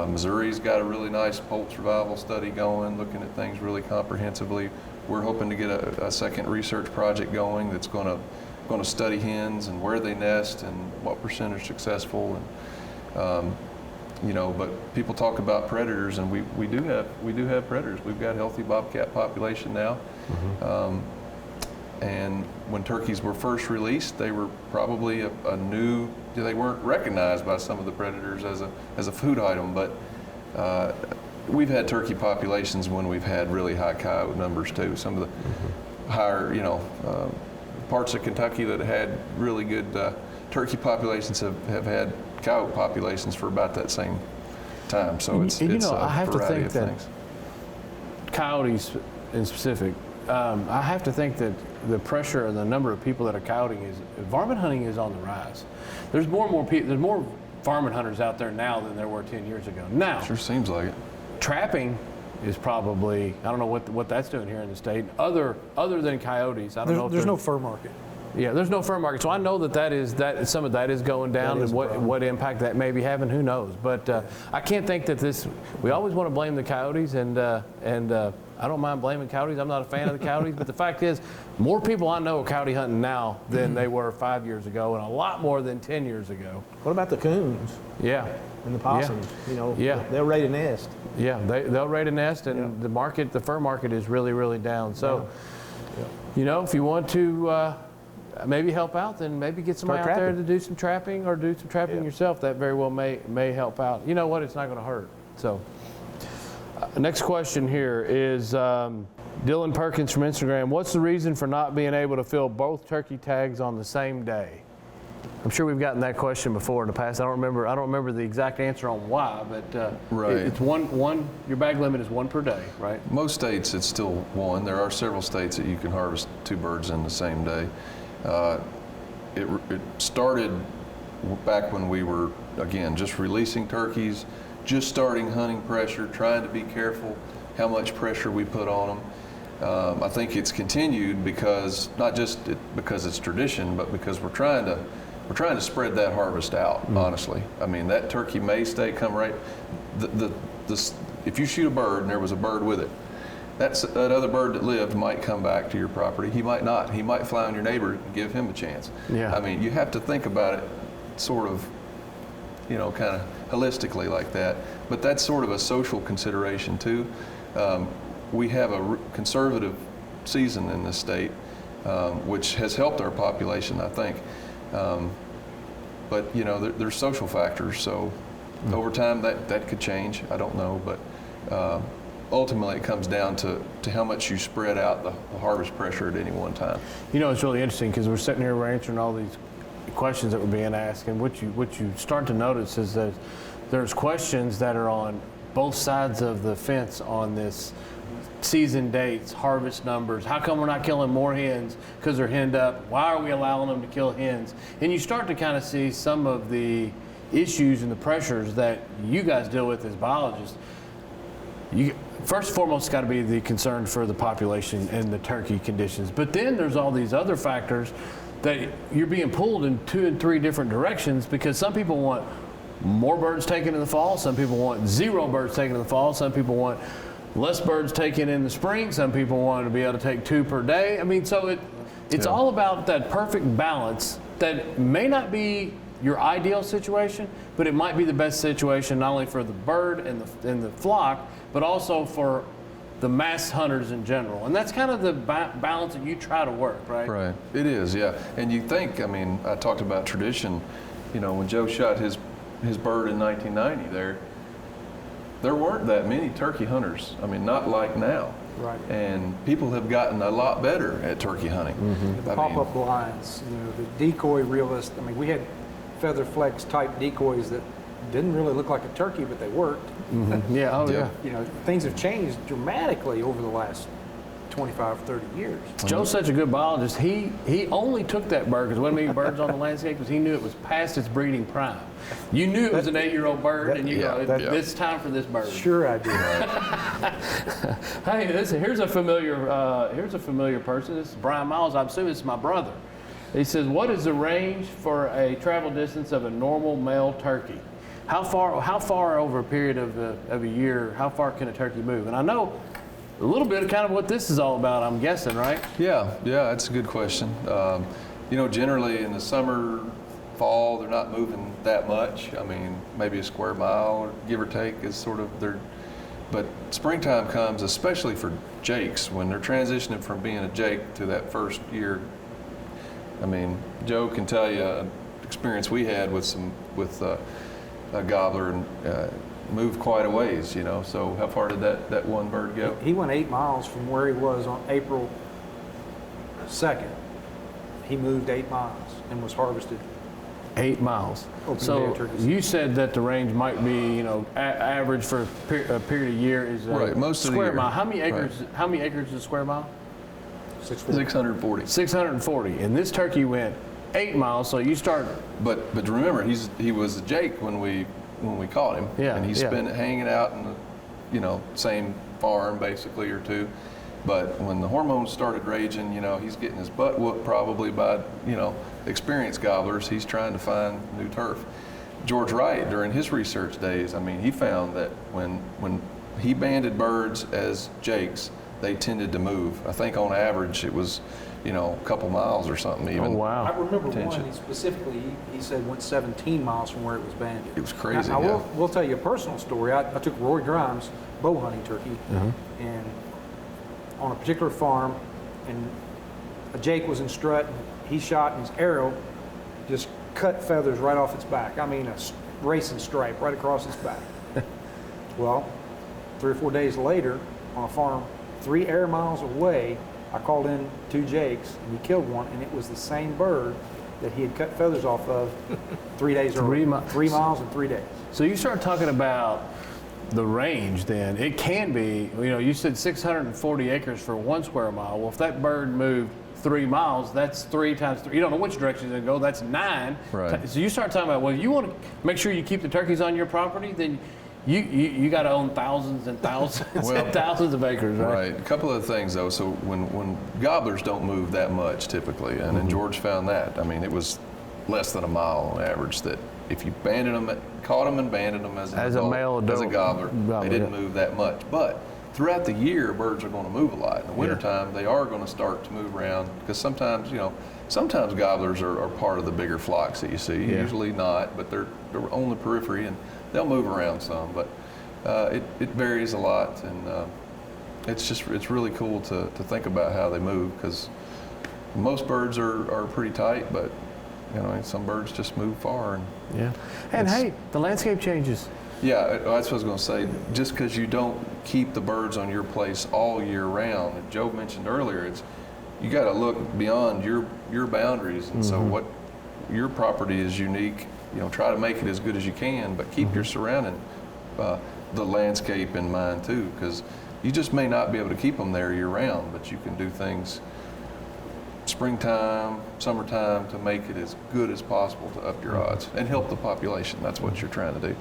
Missouri's got a really nice poult survival study going, looking at things really comprehensively. We're hoping to get a second research project going that's going to study hens and where they nest and what percent are successful. And you know, but people talk about predators, and we do have predators. We've got a healthy bobcat population now. And when turkeys were first released, they were probably they weren't recognized by some of the predators as a food item, but we've had turkey populations when we've had really high coyote numbers too. Some of the higher, you know, parts of Kentucky that had really good turkey populations have had coyote populations for about that same time. So it's you know, a I have to variety think of that things. coyotes in specific, I have to think that the pressure and the number of people that are coyoting varmint hunting is on the rise. There's more and more people. There's more varmint hunters out there now than there were 10 years ago. Now, Sure seems like it. trapping is probably, I don't know what that's doing here in the state. Other than coyotes, I don't know. There's no fur market. Yeah, there's no fur market, so I know that some of that is going down, and what impact that may be having, who knows? But I can't think that we always want to blame the coyotes, and I don't mind blaming coyotes. I'm not a fan of the coyotes, but the fact is, more people I know are coyote hunting now than they were 5 years ago, and a lot more than 10 years ago. What about the coons Yeah. and the possums? You know, Yeah. they'll raid a nest. Yeah, they'll raid a nest, and the fur market is really, really down. So, you know, if you want to maybe help out, then maybe get somebody Start out there trapping. to do some trapping or do some trapping yourself. That very well may help out. You know what? It's not going to hurt. So, next question here is Dylan Perkins from Instagram. What's the reason for not being able to fill both turkey tags on the same day? I'm sure we've gotten that question before in the past. I don't remember the exact answer on why, but Right. it's one. Your bag limit is one per day, right? Most states, it's still one. There are several states that you can harvest 2 birds in the same day. It started back when we were, again, just releasing turkeys, just starting hunting pressure, trying to be careful how much pressure we put on them. I think it's continued because, not just because it's tradition, but because we're trying to spread that harvest out, honestly. I mean, that turkey may come right, if you shoot a bird and there was a bird with it, that other bird that lived might come back to your property. He might not. He might fly on your neighbor and give him a chance. Yeah. I mean, you have to think about it sort of, you know, kind of holistically like that. But that's sort of a social consideration too. We have a conservative season in this state, which has helped our population, I think. But you know, there's social factors, so over time that could change. I don't know, but ultimately it comes down to how much you spread out the harvest pressure at any one time. You know, it's really interesting because we're sitting here, we're answering all these questions that were being asked, and what you start to notice is that there's questions that are on both sides of the fence on this. Season dates, harvest numbers, how come we're not killing more hens because they're henned up? Why are we allowing them to kill hens? And you start to kind of see some of the issues and the pressures that you guys deal with as biologists. First and foremost, it's got to be the concern for the population and the turkey conditions. But then there's all these other factors that you're being pulled in 2 and 3 different directions, because some people want more birds taken in the fall, some people want 0 birds taken in the fall, some people want less birds taken in the spring, some people want to be able to take 2 per day. I mean, so it's all about that perfect balance that may not be your ideal situation, but it might be the best situation not only for the bird and the flock, but also for the mass hunters in general. And that's kind of the balance that you try to work, right? Right. It is, yeah. And you think, I mean, I talked about tradition. You know, when Joe shot his bird in 1990 there weren't that many turkey hunters. I mean, not like now. Right. And people have gotten a lot better at turkey hunting. The pop-up blinds, you know, the decoy realist. I mean, we had feather flex type decoys that didn't really look like a turkey, but they worked. Yeah, oh yeah. You know, things have changed dramatically over the last 25, 30 years. Joe's such a good biologist. He only took that bird because there wasn't many birds on the landscape because he knew it was past its breeding prime. You knew it was an 8-year-old bird, and you go, it's time for this bird. Sure, I did. Hey, here's a familiar person. This is Brian Miles. I'm assuming it's my brother. He says, "What is the range for a travel distance of a normal male turkey? How far over a period of a year? How far can a turkey move?" And I know a little bit of kind of what this is all about, I'm guessing, right? Yeah, that's a good question. You know, generally in the summer, fall, they're not moving that much. I mean, maybe a square mile, give or take, is sort of their. But springtime comes, especially for jakes, when they're transitioning from being a jake to that first year. I mean, Joe can tell you an experience we had with a gobbler and moved quite a ways, you know. So how far did that one bird go? He went 8 miles from where he was on April 2nd. He moved 8 miles and was harvested. 8 miles. Open So day turkeys. you said that the range might be, you know, average for a period of year is Right, most of the square year. mile. How many acres? Right. How many acres is a square mile? 640. 640. And this turkey went 8 miles. So you start. But remember, he was a jake when we caught him. Yeah, And he's been hanging out in the, you know, same farm basically or two. But when the hormones started raging, you know, he's getting his butt whooped probably by, you know, experienced gobblers. He's trying to find new turf. George Wright, during his research days, I mean, he found that when he banded birds as jakes, they tended to move. I think on average it was, you know, a couple miles or something even. Oh, wow. I remember Attention. one, specifically, he said went 17 miles from where it was banded. It was crazy, Now, yeah. we'll tell you a personal story. I took Roy Grimes bow hunting turkey, and on a particular farm, and a Jake was in strut, and he shot, and his arrow just cut feathers right off its back. I mean, a racing stripe right across its back. Well, 3 or 4 days later, on a farm 3 air miles away, I called in 2 Jakes, and he killed one, and it was the same bird that he had cut feathers off of 3 days earlier. 3 miles in 3 days. So you start talking about the range then. It can be, you know, you said 640 acres for 1 square mile. Well, if that bird moved 3 miles, that's 3 times 3. You don't know which direction it's going to go. That's 9. Right. So you start talking about, well, you want to make sure you keep the turkeys on your property, then you got to own thousands and thousands and thousands of acres, right? Right. A couple of things though. So when gobblers don't move that much typically, and then George found that. I mean, it was less than a mile on average. That if you banded them, caught them and banded them as a male as a adult gobbler, they didn't yeah. move that much. But throughout the year, birds are going to move a lot. In the wintertime, they are going to start to move around because sometimes, you know, sometimes gobblers are part of the bigger flocks that you see. Yeah. Usually not, but they're on the periphery and they'll move around some. But it varies a lot, and it's really cool to think about how they move because most birds are pretty tight, but you know, some birds just move far. And hey, the landscape changes. Yeah, that's what I was going to say. Just because you don't keep the birds on your place all year round, and Joe mentioned earlier, you got to look beyond your boundaries, and so what your property is unique. You know, try to make it as good as you can, but keep your surrounding, the landscape in mind too, because you just may not be able to keep them there year round, but you can do things springtime, summertime to make it as good as possible to up your odds and help the population. That's what you're trying to do.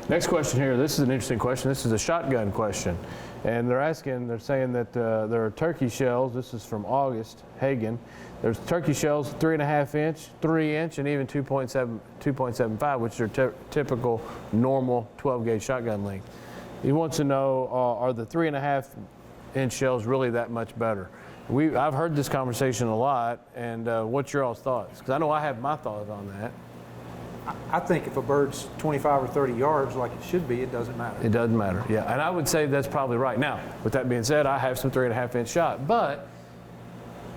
Next question here. This is an interesting question. This is a shotgun question. And they're saying that there are turkey shells. This is from August Hagen. There's turkey shells 3.5 inch, 3 inch, and even 2.75, which are typical normal 12 gauge shotgun length. He wants to know, are the 3.5 inch shells really that much better? I've heard this conversation a lot, and what's your all's thoughts? Because I know I have my thoughts on that. I think if a bird's 25 or 30 yards like it should be, it doesn't matter. It doesn't matter, yeah. And I would say that's probably right. Now, with that being said, I have some 3.5 inch shot, but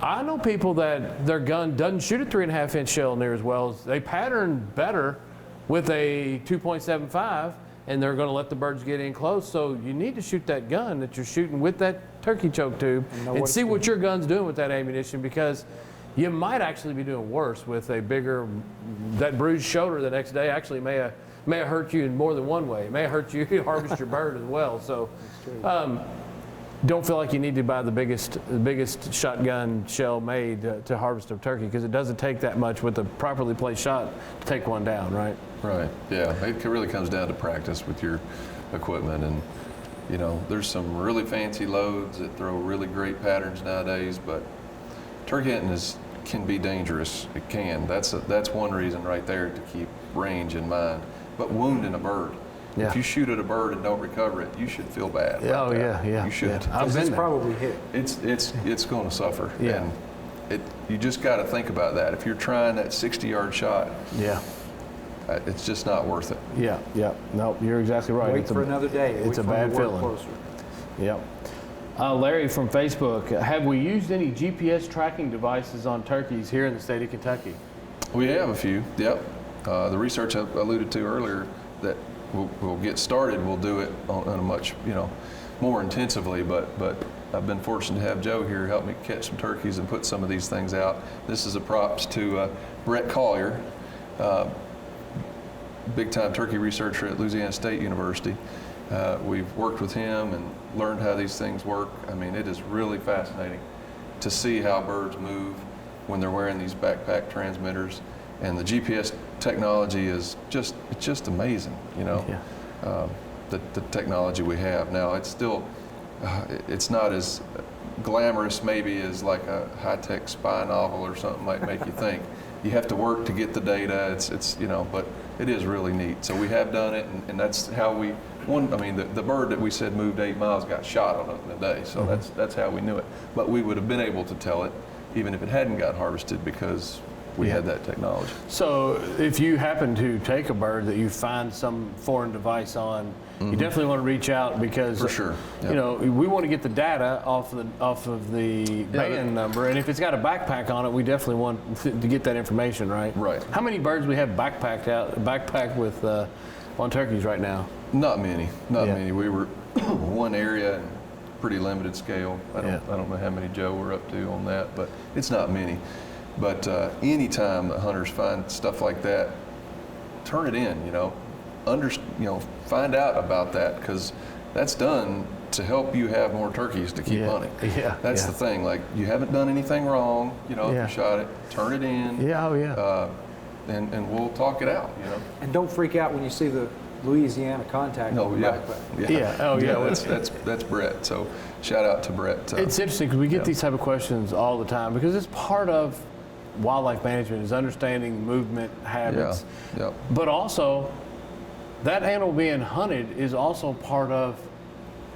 I know people that their gun doesn't shoot a 3.5 inch shell near as well. They pattern better with a 2.75, and they're going to let the birds get in close. So you need to shoot that gun that you're shooting with that turkey choke tube and see what your gun's doing with that ammunition, because you might actually be doing worse with a bigger, that bruised shoulder the next day actually may have hurt you in more than one way. It may have hurt you harvest your bird as well. So don't feel like you need to buy the biggest shotgun shell made to harvest a turkey, because it doesn't take that much with a properly placed shot to take one down, right? Right, yeah. It really comes down to practice with your equipment, and you know, there's some really fancy loads that throw really great patterns nowadays, but turkey hunting can be dangerous. It can. That's one reason right there to keep range in mind. But wounding a bird. Yeah. If you shoot at a bird and don't recover it, you should feel bad. Yeah, about that. yeah. You should. Yeah. I've been It's there. probably hit. It's going to suffer. Yeah. And you just got to think about that. If you're trying that 60-yard shot, Yeah. It's just not worth it. Yeah. No, you're exactly right. Wait for another day. It's Wait a for bad them to work feeling. closer. Yep. Larry from Facebook, have we used any GPS tracking devices on turkeys here in the state of Kentucky? We have a few, yep. The research I alluded to earlier that we'll get started, we'll do it on a much, more intensively, but I've been fortunate to have Joe here help me catch some turkeys and put some of these things out. This is a props to Brett Collier, big-time turkey researcher at Louisiana State University. We've worked with him and learned how these things work. I mean, it is really fascinating to see how birds move when they're wearing these backpack transmitters. And the GPS technology is just amazing, Yeah. The technology we have now. It's still, it's not as glamorous maybe as like a high-tech spy novel or something might make you think. You have to work to get the data. It's but it is really neat. So we have done it, and that's how we. The bird that we said moved 8 miles got shot on it in a day. So that's how we knew it. But we would have been able to tell it even if it hadn't got harvested because we had that technology. So if you happen to take a bird that you find some foreign device on, you definitely want to reach out because For sure. Yep. we want to get the data off of the band number, and if it's got a backpack on it, we definitely want to get that information, right? Right. How many birds we have backpacked with on turkeys right now? Not many. Not Yeah. many. We were one area, pretty limited scale. I don't know how many Joe we're up to on that, but it's not many. But anytime the hunters find stuff like that, turn it in. Find out about that because that's done to help you have more turkeys to keep hunting. Yeah. That's the thing. Like you haven't done anything wrong. If you shot it, turn it in. Yeah. Oh yeah. And we'll talk it out. And don't freak out when you see the Louisiana contact on the backpack. Yeah. Oh yeah. That's Brett. So shout out to Brett. It's interesting because we get these type of questions all the time because it's part of wildlife management is understanding movement habits. Yeah. But also, that animal being hunted is also part of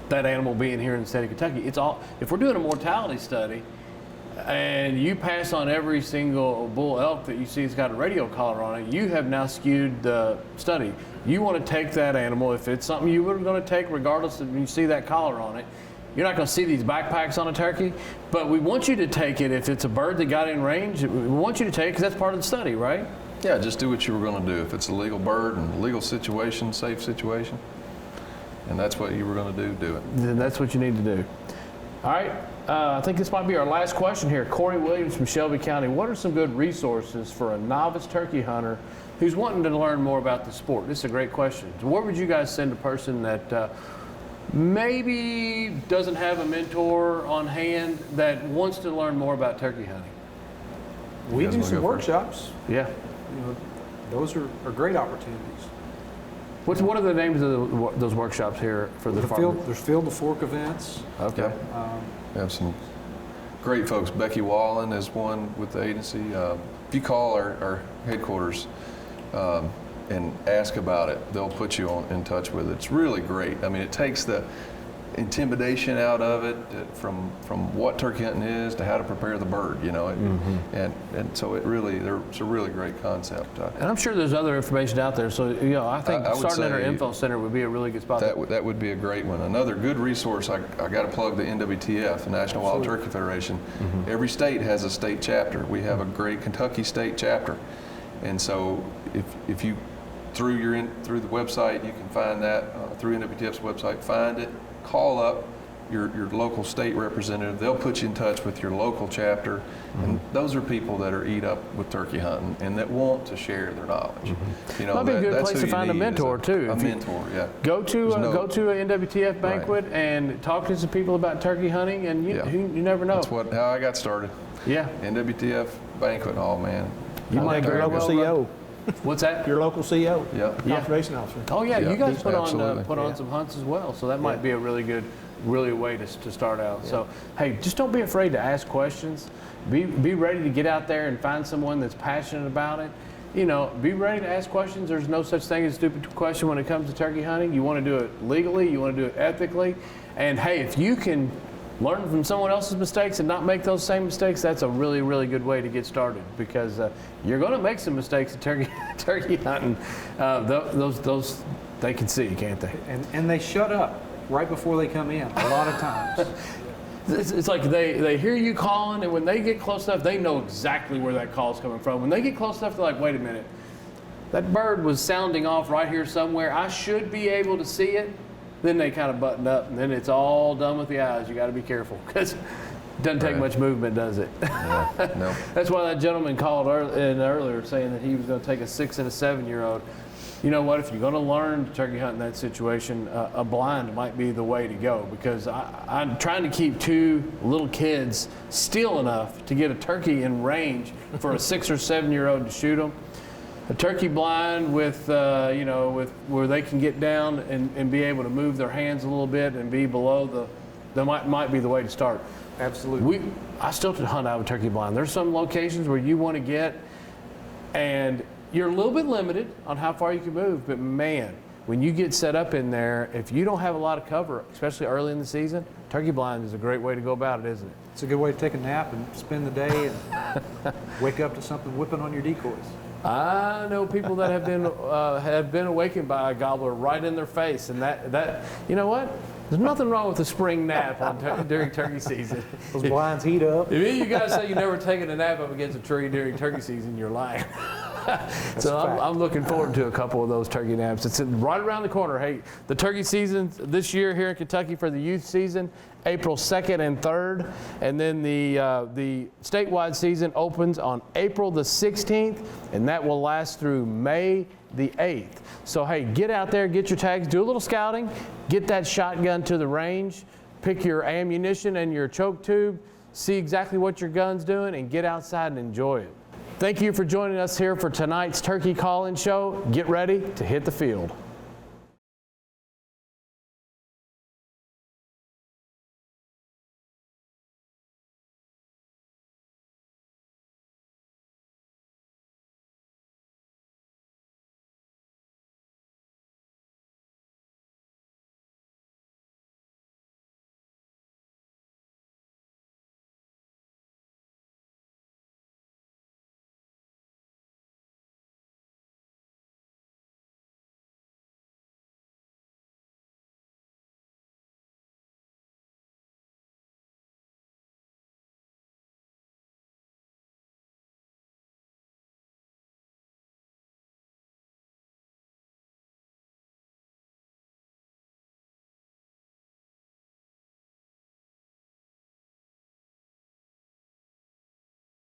that animal being here in the state of Kentucky. If we're doing a mortality study and you pass on every single bull elk that you see has got a radio collar on it, you have now skewed the study. You want to take that animal, if it's something you were going to take regardless of when you see that collar on it, you're not going to see these backpacks on a turkey, but we want you to take it if it's a bird that got in range. We want you to take it because that's part of the study, right? Yeah, just do what you were going to do. If it's a legal bird and a legal situation, safe situation, and that's what you were going to do it. Then that's what you need to do. All right, I think this might be our last question here. Corey Williams from Shelby County. What are some good resources for a novice turkey hunter who's wanting to learn more about the sport? This is a great question. So where would you guys send a person that maybe doesn't have a mentor on hand that wants to learn more about turkey hunting? We guys do wanna some go first? workshops. Yeah. Those are great opportunities. What are the names of those workshops here for the farmers? There's Field to Fork events. Okay. We have some great folks. Becky Wallen is one with the agency. If you call our headquarters and ask about it, they'll put you in touch with it. It's really great. I mean, it takes the intimidation out of it from what turkey hunting is to how to prepare the bird, and so it's a really great concept. And I'm sure there's other information out there. So I think I would starting at our say info center would be a really good spot. That would be a great one. Another good resource. I got to plug the NWTF, the National Wild Turkey Federation. Every state has a state chapter. We have a great Kentucky state chapter, and so if you through the website you can find that through NWTF's website. Find it. Call up your local state representative. They'll put you in touch with your local chapter, and those are people that are eat up with turkey hunting and that want to share their knowledge. Might be a good that's place who to you find a need, mentor too. A mentor, yeah. Go to an NWTF banquet Right. and talk to some people about turkey hunting, and you never know. That's how I got started. Yeah. NWTF banquet hall, man. You might Your very local well. CO. What's that? Your local CO. Yeah. Conservation officer. Oh yeah, Yeah, you guys put absolutely. on some hunts as well, so that might be a really good way to start out. So hey, just don't be afraid to ask questions. Be ready to get out there and find someone that's passionate about it. Be ready to ask questions. There's no such thing as a stupid question when it comes to turkey hunting. You want to do it legally, you want to do it ethically, and hey, if you can learn from someone else's mistakes and not make those same mistakes, that's a really, really good way to get started because you're going to make some mistakes at turkey hunting. Those they can see, can't they? And they shut up right before they come in a lot of times. It's like they hear you calling, and when they get close enough, they know exactly where that call is coming from. When they get close enough, they're like, wait a minute, that bird was sounding off right here somewhere. I should be able to see it. Then they kind of button up, and then it's all done with the eyes. You got to be careful because it doesn't take much movement, does it? No. That's why that gentleman called earlier saying that he was going to take a 6 and a 7-year-old. You know what? If you're going to learn to turkey hunt in that situation, a blind might be the way to go because I'm trying to keep 2 little kids still enough to get a turkey in range for a 6 or 7-year-old to shoot them. A turkey blind with where they can get down and be able to move their hands a little bit and be below that might be the way to start. Absolutely. I still hunt out of a turkey blind. There's some locations where you want to get, and you're a little bit limited on how far you can move, but man, when you get set up in there, if you don't have a lot of cover, especially early in the season, turkey blind is a great way to go about it, isn't it? It's a good way to take a nap and spend the day and wake up to something whipping on your decoys. I know people that have been awakened by a gobbler right in their face, and that you know what? There's nothing wrong with a spring nap during turkey season. Those blinds heat up. If you guys say you've never taken a nap up against a tree during turkey season, you're lying. So I'm looking forward to a couple of those turkey naps. It's right around the corner. Hey, the turkey season this year here in Kentucky for the youth season, April 2nd and 3rd, and then the statewide season opens on April the 16th, and that will last through May the 8th. So hey, get out there, get your tags, do a little scouting, get that shotgun to the range, pick your ammunition and your choke tube, see exactly what your gun's doing, and get outside and enjoy it. Thank you for joining us here for tonight's Turkey Call-In Show. Get ready to hit the field.